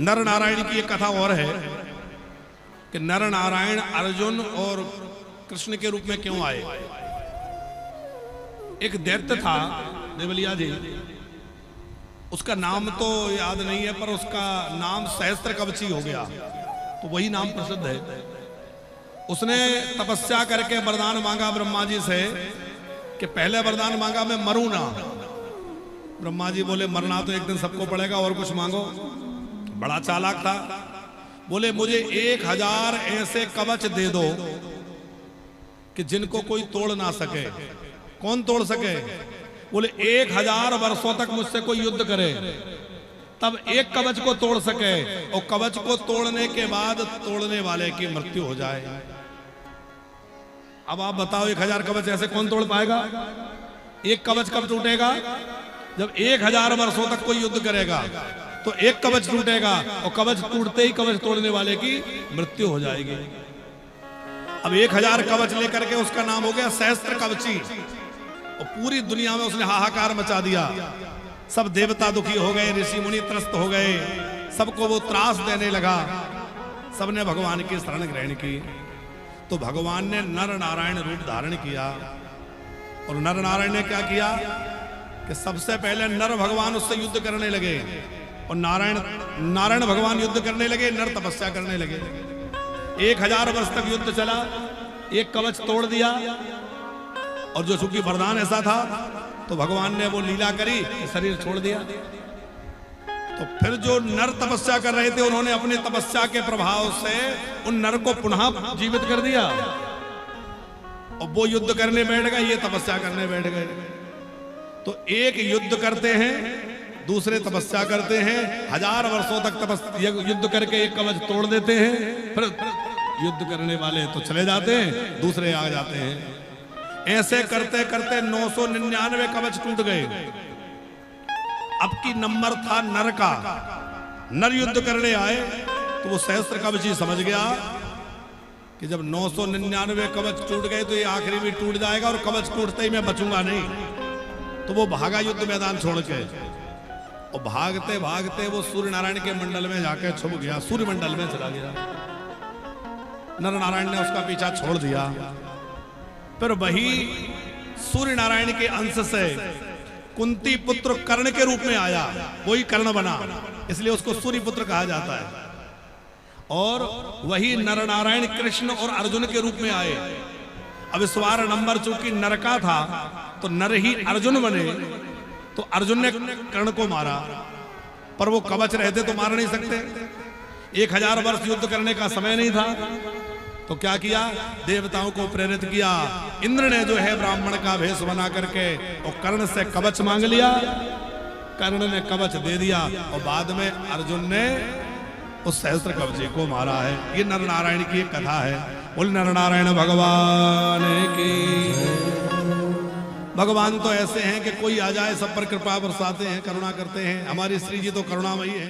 नर नारायण की एक कथा और है कि नर नारायण अर्जुन और कृष्ण के रूप में क्यों आए। एक दैत्य था देवलिया जी, उसका नाम तो याद नहीं है, पर उसका नाम सहस्त्र कवची हो गया, तो वही नाम प्रसिद्ध है। उसने तपस्या करके वरदान मांगा ब्रह्मा जी से कि पहले वरदान मांगा मैं मरूं ना। ब्रह्मा जी बोले मरना तो एक दिन सबको पड़ेगा, और कुछ मांगो। बड़ा चालाक था, बोले मुझे 1000 ऐसे कवच दे दो कि जिनको कोई तोड़ ना सके। कौन तोड़ सके? बोले 1000 वर्षों तक मुझसे कोई युद्ध करे तब एक कवच को तोड़ सके, और कवच को तोड़ने के बाद तोड़ने वाले की मृत्यु हो जाए। अब आप बताओ 1000 कवच ऐसे कौन तोड़ पाएगा? एक कवच कब टूटेगा? जब 1000 वर्षों तक कोई युद्ध करेगा तो एक कवच टूटेगा, और कवच टूटते ही कवच तोड़ने वाले की मृत्यु हो जाएगी। अब 1000 कवच लेकर के उसका नाम हो गया सहस्त्र कवची, और पूरी दुनिया में उसने हाहाकार मचा दिया। सब देवता दुखी हो गए, ऋषि मुनि त्रस्त हो गए, सबको वो त्रास देने लगा। सबने भगवान की शरण ग्रहण की, तो भगवान ने नर नारायण रूप धारण किया। और नर नारायण ने क्या किया कि सबसे पहले नर भगवान उससे युद्ध करने लगे, और नारायण भगवान युद्ध करने लगे, नर तपस्या करने लगे। 1000 वर्ष तक युद्ध चला, एक कवच तोड़ दिया, और जो चूंकि वरदान ऐसा था तो भगवान ने वो लीला करी, शरीर छोड़ दिया। तो फिर जो नर तपस्या कर रहे थे उन्होंने अपनी तपस्या के प्रभाव से उन नर को पुनः जीवित कर दिया, और वो युद्ध करने बैठ गए, ये तपस्या करने बैठ गए। तो एक युद्ध करते हैं, दूसरे तपस्या करते हैं, 1000 वर्षों तक युद्ध करके एक कवच तोड़ देते हैं, फिर युद्ध करने वाले तो चले जाते हैं, दूसरे आ जाते हैं। ऐसे करते करते 999 कवच टूट गए। अब की नंबर था नर का। नर युद्ध करने आए तो वो सहस्त्र कवची समझ गया कि जब 999 कवच टूट गए तो ये आखिरी भी टूट जाएगा, और कवच टूटते ही मैं बचूंगा नहीं। तो वो भागा युद्ध मैदान छोड़ के, और भागते भागते वो सूर्य नारायण के मंडल में जाके छुप गया, सूर्य मंडल में चला गया। नर नारायण ने उसका पीछा छोड़ दिया। फिर वही सूर्य नारायण के अंश से कुंती पुत्र कर्ण के रूप में आया, वही कर्ण बना, इसलिए उसको सूर्य पुत्र कहा जाता है। और वही नर नारायण कृष्ण और अर्जुन के रूप में आए। अब इस बार नंबर चूंकि नर का था तो नर ही अर्जुन बने, तो अर्जुन ने कर्ण को मारा, पर वो कवच रहते तो मार नहीं सकते। 1000 वर्ष युद्ध करने का समय नहीं था, तो क्या किया? देवताओं को प्रेरित किया। इंद्र ने जो है ब्राह्मण का भेष बना करके और कर्ण से कवच मांग लिया, कर्ण ने कवच दे दिया, और बाद में अर्जुन ने उस सहस्त्र कवची को मारा है। ये नर नारायण की एक कथा है। बोल नर नारायण भगवान की। भगवान तो ऐसे हैं कि कोई आ जाए सब पर कृपा बरसाते हैं, करुणा करते हैं। हमारी श्री जी तो करुणामयी है।